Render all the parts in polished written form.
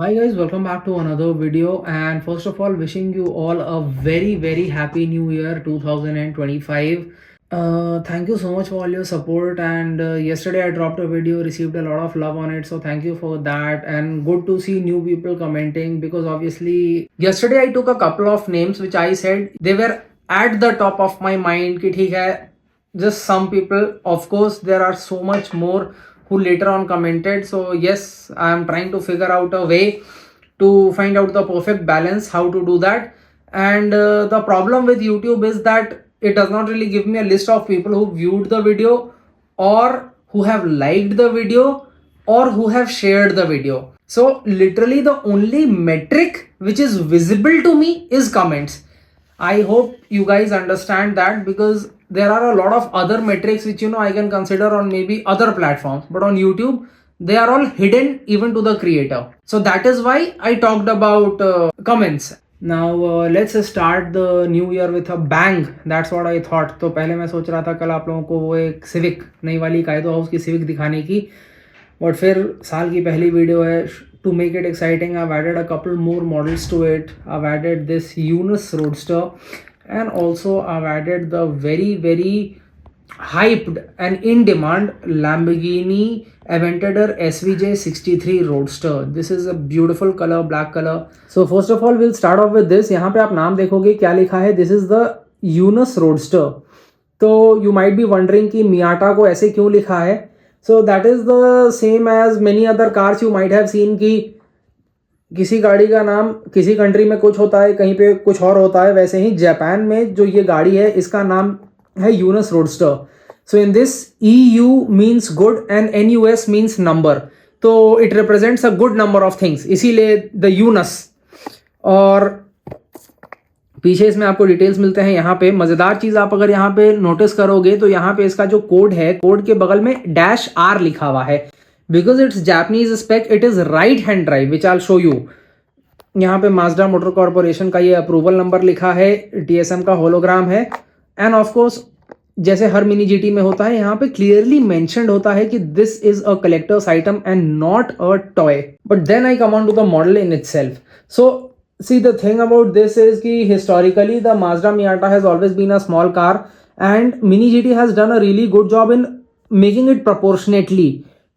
Hi guys, welcome back to another video, and first of all wishing you all a very happy new year 2025. Thank you so much for all your support, and yesterday I dropped a video, received a lot of love on it, so thank you for that. And good to see new people commenting, because obviously yesterday I took a couple of names which I said they were at the top of my mind ki theek hai, just some people. Of course there are so much more who later on commented, so yes, I am trying to figure out a way to find out the perfect balance how to do that. And the problem with YouTube is that it does not really give me a list of people who viewed the video, or who have liked the video, or who have shared the video. So literally the only metric which is visible to me is comments. I hope you guys understand that, because there are a lot of other metrics which I can consider on maybe other platforms, but on YouTube they are all hidden even to the creator. So that is why I talked about comments. Now let's start the new year with a bang. That's what I thought. तो पहले मैं सोच रहा था कल आप लोगों को वो एक सिविक नई वाली कायदो हाउस की सिविक दिखाने की, बट फिर साल की पहली वीडियो है. To make it exciting, I've added a couple more models to it. I've added this Yunus Roadster, and also I've added the very hyped and in demand Lamborghini Aventador SVJ 63 Roadster. This is a beautiful color, black color. So first of all we'll start off with this. यहाँ पे आप नाम देखोगे क्या लिखा है, this is the Yunus Roadster. तो you might be wondering कि मियाटा को ऐसे क्यों लिखा है. So that is the same as many other cars you might have seen कि किसी गाड़ी का नाम किसी कंट्री में कुछ होता है, कहीं पे कुछ और होता है. वैसे ही जापान में जो ये गाड़ी है इसका नाम है Eunos roadster. So in this EU means good and NUS means number, तो it represents a good number of things, इसीलिए द यूनस. और पीछे इसमें आपको डिटेल्स मिलते हैं. यहाँ पे मजेदार चीज आप अगर यहाँ पे नोटिस करोगे तो यहाँ पे इसका जो कोड है, कोड के बगल में -R लिखा हुआ है. Because it's Japanese spec, it is right hand drive which I show you. यहाँ पे माजदा मोटर कॉर्पोरेशन का ये अप्रूवल नंबर लिखा है, TSM का होलोग्राम है, एंड ऑफ कोर्स जैसे हर मिनी GT में होता है यहाँ पे क्लियरली मेंशन्ड होता है कि this is a collector's item and not a toy. But then I come on to the model in itself. So see, the thing about this is कि historically the Mazda Miata has always been a small car, and Mini GT has done a really good job in making it proportionately.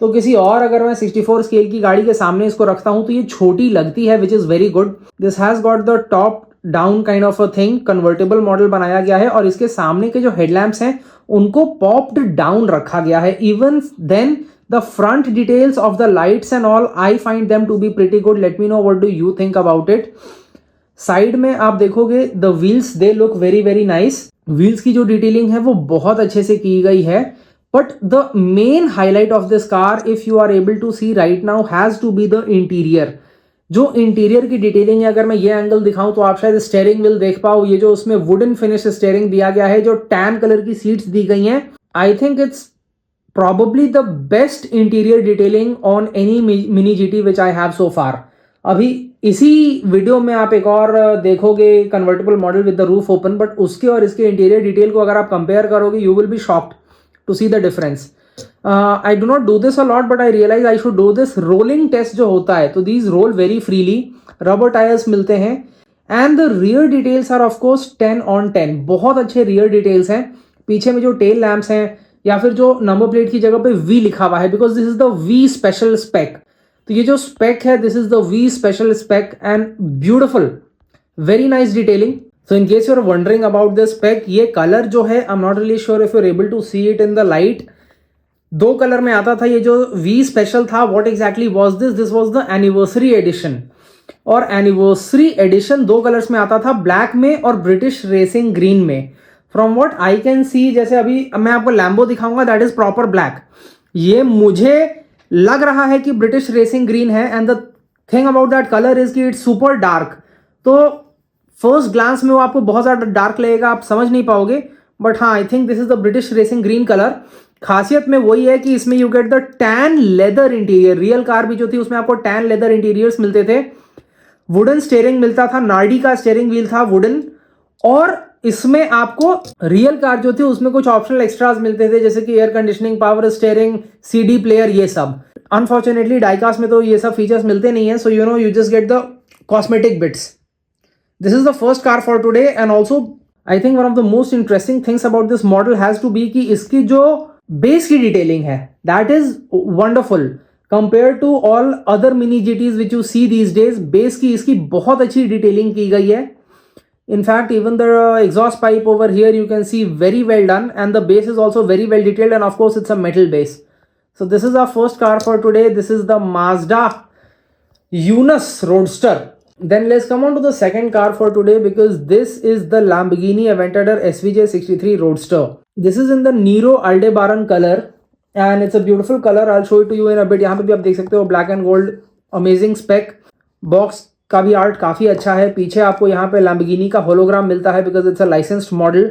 तो किसी और अगर मैं 64 scale की गाड़ी के सामने इसको रखता हूं तो ये छोटी लगती है, which is very good. This has got the top down kind of a thing. Convertible model बनाया गया है और इसके सामने के जो हेडलैम्प्स हैं उनको पॉप्ड डाउन रखा गया है. Even then the front details of the lights and all, I find them to be pretty good. Let me know what do you think about it. Side में आप देखोगे the wheels, they look very nice. wheels की जो detailing है वो बहुत अच्छे से की गई है. but the main highlight of this car, if you are able to see right now, has to be the interior. जो इंटीरियर की डिटेलिंग है, अगर मैं ये एंगल दिखाऊं तो आप शायद स्टीयरिंग व्हील देख पाओ. ये जो उसमें वुडन फिनिश स्टीयरिंग दिया गया है, जो टैन कलर की सीट्स दी गई हैं, I think it's probably the best interior detailing on any mini GT which I have so far. अभी इसी वीडियो में आप एक और देखोगे convertible model with the roof open, but उसके और इसके इंटीरियर डिटेल को अगर आप कंपेयर करोगे you will be shocked to see the difference. I do not do this a lot, but I realise I should do this. Rolling test जो होता है तो these roll very freely. Rubber tyres मिलते हैं, and the rear details are of course 10/10. बहुत अच्छे rear details हैं. पीछे में जो टेल लैंप्स हैं या फिर जो नंबर प्लेट की जगह पे V लिखा हुआ है, because this is the V special spec. तो ये जो स्पेक है, this is the V special spec, and beautiful, very nice detailing. So in case you are wondering about this spec, ये कलर जो है I am not really sure if you are able to see it in the light. दो colour में आता था ये जो V special था. What exactly was this? This was the anniversary edition. और एनिवर्सरी एडिशन दो कलर्स में आता था, ब्लैक में और ब्रिटिश रेसिंग ग्रीन में. From what I can see, जैसे अभी मैं आपको लैम्बो दिखाऊंगा, दैट इज प्रॉपर ब्लैक. ये मुझे लग रहा है कि ब्रिटिश रेसिंग ग्रीन है, and the thing about that colour is कि इट्स सुपर डार्क. तो फर्स्ट ग्लांस में वो आपको बहुत ज्यादा डार्क लगेगा, आप समझ नहीं पाओगे, बट हाँ, I think this is the British racing green colour. खासियत में वही है कि इसमें you get the tan leather interior. Real car भी जो थी उसमें आपको टैन लेदर इंटीरियर्स मिलते थे. वुडन स्टीयरिंग मिलता था, नार्डी का स्टीयरिंग व्हील था वुडन, और इसमें आपको रियल कार जो थी उसमें कुछ ऑप्शनल एक्स्ट्राज मिलते थे, जैसे कि air conditioning, power steering, CD player, ये सब। अनफॉर्चुनेटली डाइकास्ट में तो ये सब फीचर्स मिलते नहीं है, so you just get the cosmetic bits. This is the first car for today and also I think one of the most interesting things about this model has to be कि इसकी जो base की detailing है that is wonderful compare to all other Mini GTs which you see these days. Base की इसकी बहुत अच्छी detailing की गई है। In fact, even the exhaust pipe over here you can see very well done, and the base is also very well detailed, and of course it's a metal base. So this is our first car for today. This is the Mazda Yunus Roadster. Then let's come on to the second car for today, because this is the Lamborghini Aventador SVJ 63 Roadster. This is in the Nero Aldebaran color and it's a beautiful color. I'll show it to you in a bit. यहाँ पे भी आप देख सकते हो black and gold, amazing spec. Box का भी art काफ़ी अच्छा है। पीछे आपको यहाँ पे लैम्बोर्गिनी का होलोग्राम मिलता है because it's a licensed model.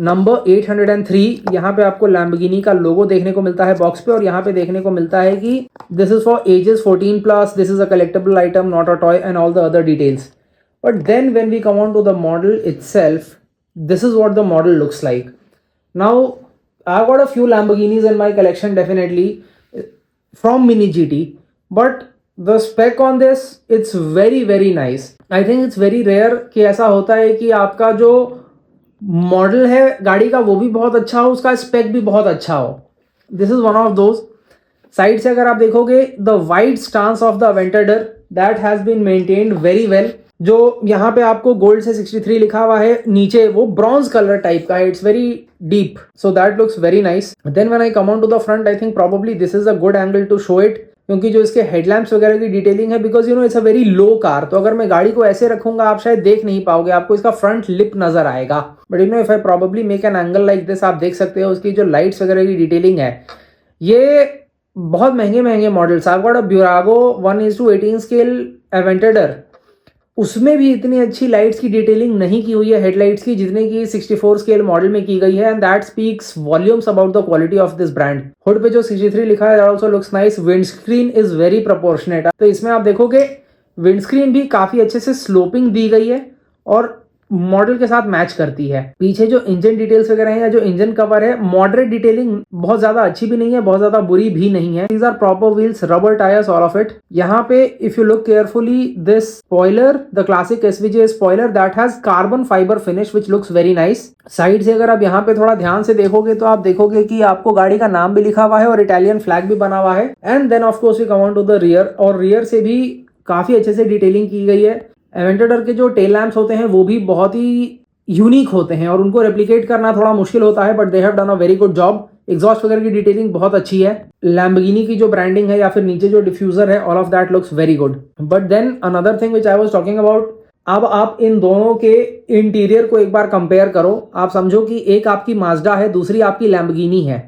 Number 803 यहाँ पे आपको लैम्बोर्गिनी का लोगो देखने को मिलता है बॉक्स पे, और यहाँ पे देखने को मिलता है कि this is for ages 14+, this is a collectible item, not a toy, and all the other details. But then when we come on to the model itself, this is what the model looks like. Now I got a few Lamborghinis in my collection definitely from Mini GT, but the spec on this, it's very nice. I think it's very rare कि ऐसा होता है कि आपका जो model है गाड़ी का वो भी बहुत अच्छा हो, उसका स्पेक भी बहुत अच्छा हो। This is one of those. Side से अगर आप देखोगे, the wide stance of the Aventador that has been maintained very well. जो यहाँ पे आपको गोल्ड से 63 लिखा हुआ है, नीचे वो ब्रॉन्ज कलर टाइप का है, it's very deep, so that looks very nice. Then when I come on to the front, I think probably this is a good angle to show it, क्योंकि जो इसके हेडलैम्प्स वगैरह की detailing है, because it's a very low car, तो अगर मैं गाड़ी को ऐसे रखूंगा आप शायद देख नहीं पाओगे, आपको इसका फ्रंट लिप नजर आएगा। But if I probably make an angle like this, आप देख सकते हो उसकी जो लाइट्स वगैरह की डिटेलिंग है। ये बहुत महंगे models, I got a Burago 1:18 scale Aventador, उसमें भी इतनी अच्छी लाइट्स की डिटेलिंग नहीं की हुई है हेडलाइट्स की, जितने की 64 स्केल मॉडल में की गई है, and that speaks volumes about the quality of this brand. Hood पे जो 63 लिखा है, that also looks nice. Windscreen is very proportionate, तो इसमें आप देखोगे विंडस्क्रीन भी काफी अच्छे से स्लोपिंग दी गई है और मॉडल के साथ मैच करती है। पीछे जो इंजन डिटेल्स वगैरह हैं या जो इंजन कवर है, मॉडरेट डिटेलिंग, बहुत ज्यादा अच्छी भी नहीं है, बहुत ज्यादा बुरी भी नहीं है। These are proper wheels, rubber tyres, all of it. यहाँ पे if you look carefully, this spoiler, the classic SVJ spoiler, that has carbon fibre finish which looks very nice. Side से अगर आप यहाँ पे थोड़ा ध्यान से देखोगे तो आप देखोगे कि आपको गाड़ी का नाम भी लिखा हुआ है और इटालियन फ्लैग भी बना हुआ है। And then of course we come on to the rear, और रियर से भी काफी अच्छे से डिटेलिंग की गई है। एवेंटेडर के जो टेल लैम्प्स होते हैं वो भी बहुत ही यूनिक होते हैं और उनको रेप्लिकेट करना थोड़ा मुश्किल होता है, but they have done a very good job. Exhaust वगैरह की डिटेलिंग बहुत अच्छी है। लैम्बोर्गिनी की जो ब्रांडिंग है या फिर नीचे जो डिफ्यूजर है, all of that looks very good. But then another thing which I was talking about, अब आप इन दोनों के इंटीरियर को एक बार कंपेयर करो। आप समझो कि एक आपकी माजडा है, दूसरी आपकी लैम्बोर्गिनी है,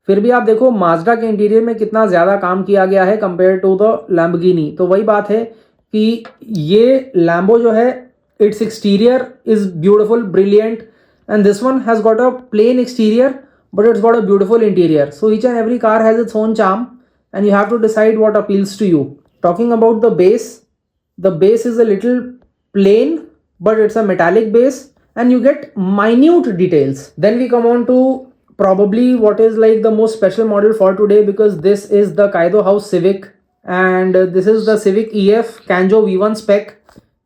फिर भी आप देखो माजडा के इंटीरियर में कितना ज्यादा काम किया गया है कंपेयर टू द लैम्बोर्गिनी। तो वही बात है कि ये लैम्बो जो है, its exterior is beautiful, brilliant, and this one has got a plain exterior but it's got a beautiful interior. So each and every car has its own charm and you have to decide what appeals to you. Talking about the base is a little plain, but it's a metallic base and you get minute details. Then we come on to probably what is like the most special model for today, because this is the Kaido House Civic and this is the Civic EF Canjo V1 spec.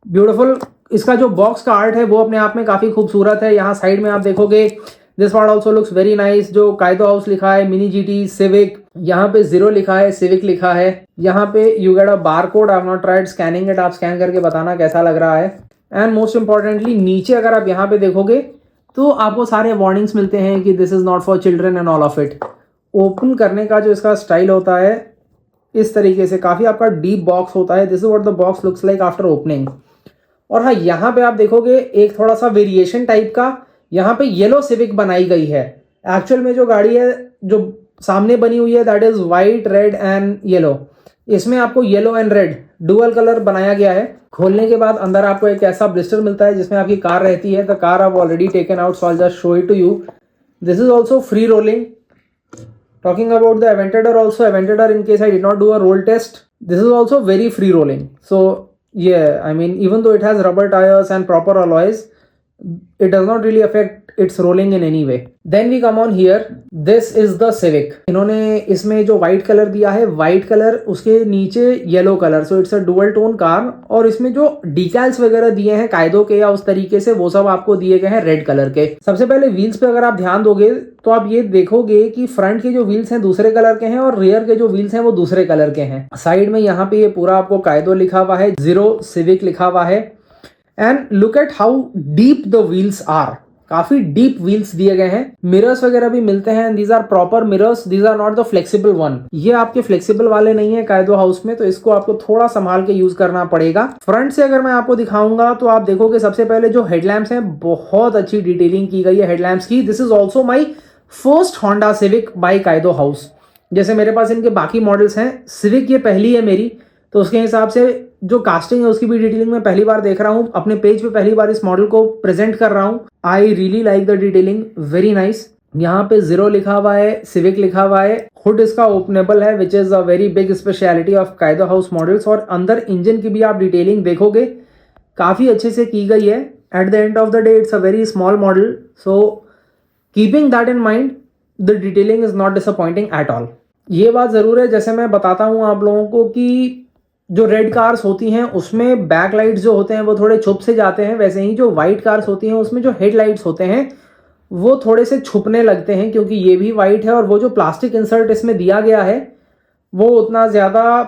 Beautiful. इसका जो box का art है वो अपने आप में काफी खूबसूरत है। यहाँ साइड में आप देखोगे, this part also looks very nice. जो कायदो हाउस लिखा है, मिनी जीटी, सिविक, यहाँ पे 0 लिखा है, सिविक लिखा है। यहाँ पे you get a bar code, I have not tried scanning it, आप स्कैन करके बताना कैसा लग रहा है। एंड मोस्ट इंपॉर्टेंटली नीचे अगर आप यहाँ पे देखोगे तो आपको सारे वार्निंग्स मिलते हैं कि this is not for children and all of it. Open करने का जो इसका स्टाइल होता है इस तरीके से, काफी आपका डीप बॉक्स होता है। This is what the box looks like after opening. और हाँ, यहाँ पे आप देखोगे एक थोड़ा सा वेरिएशन टाइप का, यहाँ पे येलो सिविक बनाई गई है। एक्चुअल में जो गाड़ी है जो सामने बनी हुई है that is white, red and yellow. इसमें आपको yellow and red dual colour बनाया गया है। खोलने के बाद अंदर आपको एक ऐसा ब्लिस्टर मिलता है जिसमें आपकी कार रहती है। The car I have already taken out, so I will just show it to you. This is also free rolling. Talking about the Aventador also, Aventador, in case I did not do a roll test, this is also very free rolling. So yeah, I mean, even though it has rubber tires and proper alloys, it does not really affect its rolling in any way. Then we come on here, this is the Civic. इन्होंने इसमें जो white color दिया है, white color उसके नीचे yellow color, so it's a dual tone car. और इसमें जो decals वगैरह दिए हैं कायदो के या उस तरीके से, वो सब आपको दिए गए हैं रेड कलर के. सबसे पहले व्हील्स पे अगर आप ध्यान दोगे तो आप ये देखोगे कि फ्रंट के जो व्हील्स हैं दूसरे कलर के हैं और रियर के जो व्हील्स हैं वो दूसरे कलर के हैं. साइड में यहाँ पे ये पूरा आपको कायदो लिखा हुआ है, जीरो सिविक लिखा हुआ है. And look at how deep the wheels are. काफी डीप व्हील्स दिए गए हैं. मिरर्स वगैरह भी मिलते हैं. These are proper mirrors, these are not the flexible one. ये आपके फ्लेक्सिबल वाले नहीं है कायदो हाउस में, तो इसको आपको थोड़ा संभाल के यूज करना पड़ेगा. फ्रंट से अगर मैं आपको दिखाऊंगा तो आप देखोगे सबसे पहले जो हेडलैम्प्स हैं बहुत अच्छी डिटेलिंग की गई है हेडलैम्प्स की. This is also my first Honda Civic by Kaido House. जैसे मेरे पास इनके बाकी मॉडल्स हैं, सिविक ये पहली है मेरी, तो उसके हिसाब से जो कास्टिंग है उसकी भी डिटेलिंग मैं पहली बार देख रहा हूँ. अपने पेज पे पहली बार इस मॉडल को प्रेजेंट कर रहा हूँ. I really like the detailing, very nice. यहाँ पे जीरो लिखा हुआ है, सिविक लिखा हुआ है. हुड इसका ओपनेबल है, which is a very big speciality of कायदो हाउस मॉडल्स. और अंदर इंजन की भी आप डिटेलिंग देखोगे काफी अच्छे से की गई है. At the end of the day it's a very small model, so keeping that in mind the detailing is not disappointing at all. ये बात जरूर है, जैसे मैं बताता हूँ आप लोगों को कि जो रेड कार्स होती हैं उसमें बैक लाइट्स जो होते हैं वो थोड़े छुप से जाते हैं, वैसे ही जो वाइट कार्स होती हैं उसमें जो हेडलाइट्स होते हैं वो थोड़े से छुपने लगते हैं, क्योंकि ये भी वाइट है और वो जो प्लास्टिक इंसर्ट इसमें दिया गया है वो उतना ज़्यादा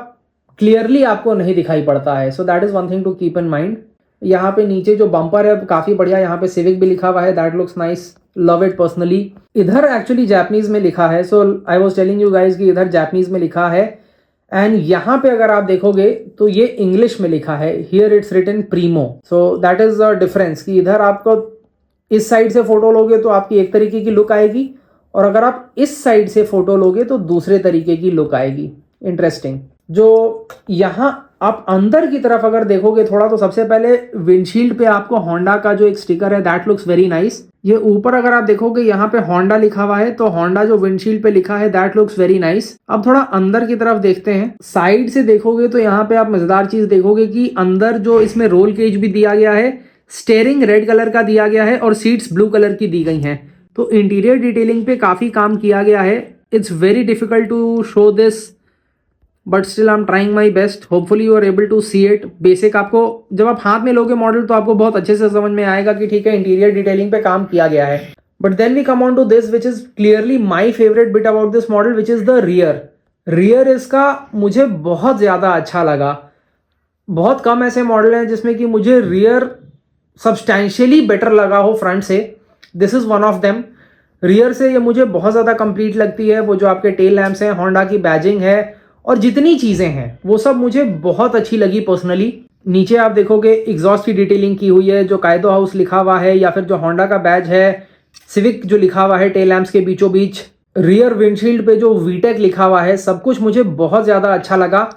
क्लियरली आपको नहीं दिखाई पड़ता है. So that is one thing to keep in mind. यहाँ पे नीचे जो बम्पर है काफ़ी बढ़िया, यहाँ पे सिविक भी लिखा हुआ है. That looks nice, love it personally. इधर एक्चुअली जापानीज में लिखा है, so I was telling you guys कि इधर जापानीज में लिखा है. एंड यहाँ पे अगर आप देखोगे तो ये इंग्लिश में लिखा है. Here it's written Premo. So that is the difference कि इधर आपको इस साइड से फोटो लोगे तो आपकी एक तरीके की लुक आएगी, और अगर आप इस साइड से फोटो लोगे तो दूसरे तरीके की लुक आएगी. इंटरेस्टिंग. जो यहाँ आप अंदर की तरफ अगर देखोगे थोड़ा, तो सबसे पहले विंडशील्ड पे आपको होंडा का जो एक स्टिकर है दैट लुक्स वेरी नाइस. ये ऊपर अगर आप देखोगे यहाँ पे होंडा लिखा हुआ है, तो होंडा जो विंडशील्ड पे लिखा है दैट लुक्स वेरी नाइस. अब थोड़ा अंदर की तरफ देखते हैं. साइड से देखोगे तो यहाँ पे आप मजेदार चीज देखोगे कि अंदर जो इसमें रोल केज भी दिया गया है, स्टेयरिंग रेड कलर का दिया गया है और सीट्स ब्लू कलर की दी गई हैं. तो इंटीरियर डिटेलिंग पे काफी काम किया गया है. It's very difficult to show this, but still I am trying my best. Hopefully you are able to see it. Basic आपको जब आप हाथ में लोगे मॉडल तो आपको बहुत अच्छे से समझ में आएगा कि ठीक है इंटीरियर डिटेलिंग पे काम किया गया है. But then we come on to this which is clearly my favourite bit about this model, which is the rear. Rear इसका मुझे बहुत ज़्यादा अच्छा लगा. बहुत कम ऐसे मॉडल हैं जिसमें कि मुझे रियर सब्सटैंशियली बेटर लगा हो फ्रंट से. This is one of them. Rear से ये मुझे बहुत ज़्यादा कंप्लीट लगती है. वो जो आपके टेल लैम्प्स हैं, होंडा की बैजिंग है और जितनी चीज़ें हैं वो सब मुझे बहुत अच्छी लगी पर्सनली. नीचे आप देखोगे एग्जॉस्ट की डिटेलिंग की हुई है, जो कायदो हाउस लिखा हुआ है या फिर जो होंडा का बैज है, सिविक जो लिखा हुआ है टेल लैम्प्स के बीचों बीच, रियर विंडशील्ड पे जो वीटेक लिखा हुआ है, सब कुछ मुझे बहुत ज़्यादा अच्छा लगा.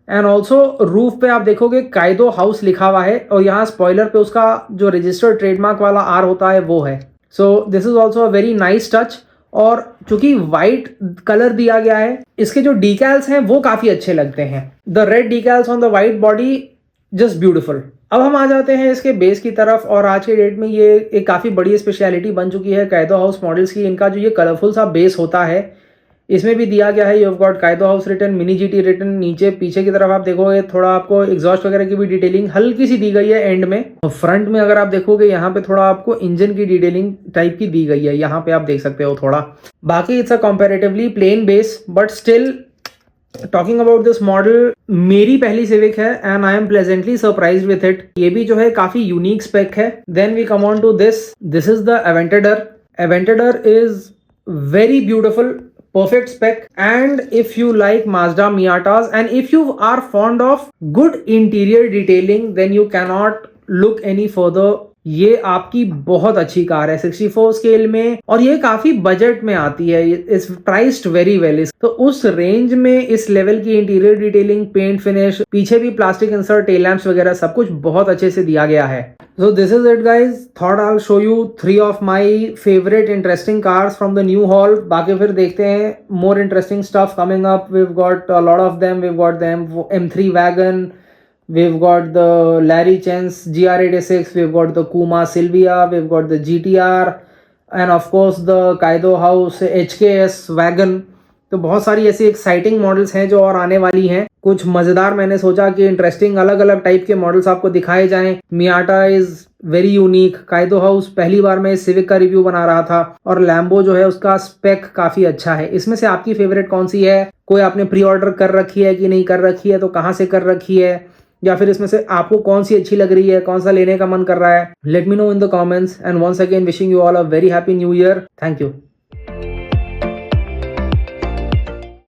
एंड ऑल्सो रूफ पे आप देखोगे कायदो हाउस लिखा हुआ है और यहाँ स्पॉइलर पे उसका जो रजिस्टर्ड ट्रेडमार्क वाला आर होता है वो है. So this is also a very nice touch. और चूंकि वाइट कलर दिया गया है, इसके जो डीकैल्स हैं वो काफी अच्छे लगते हैं. The red decals on the white body, just beautiful. अब हम आ जाते हैं इसके बेस की तरफ, और आज के डेट में ये एक काफी बड़ी स्पेशलिटी बन चुकी है कायदो हाउस मॉडल्स की. इनका जो ये कलरफुल सा बेस होता है, इसमें भी दिया गया है you have got Kaido House written, Mini GT written. नीचे पीछे की तरफ आप देखोगे थोड़ा आपको एग्जॉस्ट वगैरह की भी डिटेलिंग हल्की सी दी गई है एंड में. और फ्रंट में अगर आप देखोगे यहाँ पे थोड़ा आपको इंजन की डिटेलिंग टाइप की दी गई है, यहाँ पे आप देख सकते हो थोड़ा. बाकी it's a comparatively plain base, but still talking about this model, मेरी पहली सिविक है and I am pleasantly surprised with it. ये भी जो है काफी यूनिक स्पेक है. Then we come on to this. This is the Aventador. Aventador is very beautiful, perfect spec. And if you like Mazda Miatas and if you are fond of good interior detailing, then you cannot look any further. ये आपकी बहुत अच्छी car है 64 scale में, और ये काफी budget में आती है. इस प्राइस्ड वेरी वेल. तो उस रेंज में इस लेवल की इंटीरियर डिटेलिंग, पेंट फिनिश, पीछे भी प्लास्टिक इंसर्ट, टेल लैम्प्स वगैरह सब कुछ बहुत अच्छे से दिया गया है. So this is it guys. Thought I'll show you 3 of my favorite interesting cars from the new haul. बाकी फिर देखते हैं more interesting stuff coming up. We've got a lot of them. We've got them M3 wagon. we've got the Larry Chance GR86, we've got the Kuma Silvia, we've got the GTR, and of course the Kaido House HKS Wagon. तो बहुत सारी ऐसी exciting models हैं जो और आने वाली हैं. कुछ मज़ेदार मैंने सोचा कि इंटरेस्टिंग अलग अलग टाइप के मॉडल्स आपको दिखाए जाएं. मियाटा इज़ वेरी यूनिक. काइदो हाउस पहली बार मैं सिविक का रिव्यू बना रहा था, और लैम्बो जो है उसका स्पेक काफ़ी अच्छा है. इसमें से आपकी फेवरेट कौन सी है? कोई आपने प्री ऑर्डर कर रखी है कि नहीं कर रखी है, तो कहाँ से कर रखी है, या फिर इसमें से आपको कौन सी अच्छी लग रही है, कौन सा लेने का मन कर रहा है? Let me know in the comments, and once again wishing you all a very happy new year. Thank you.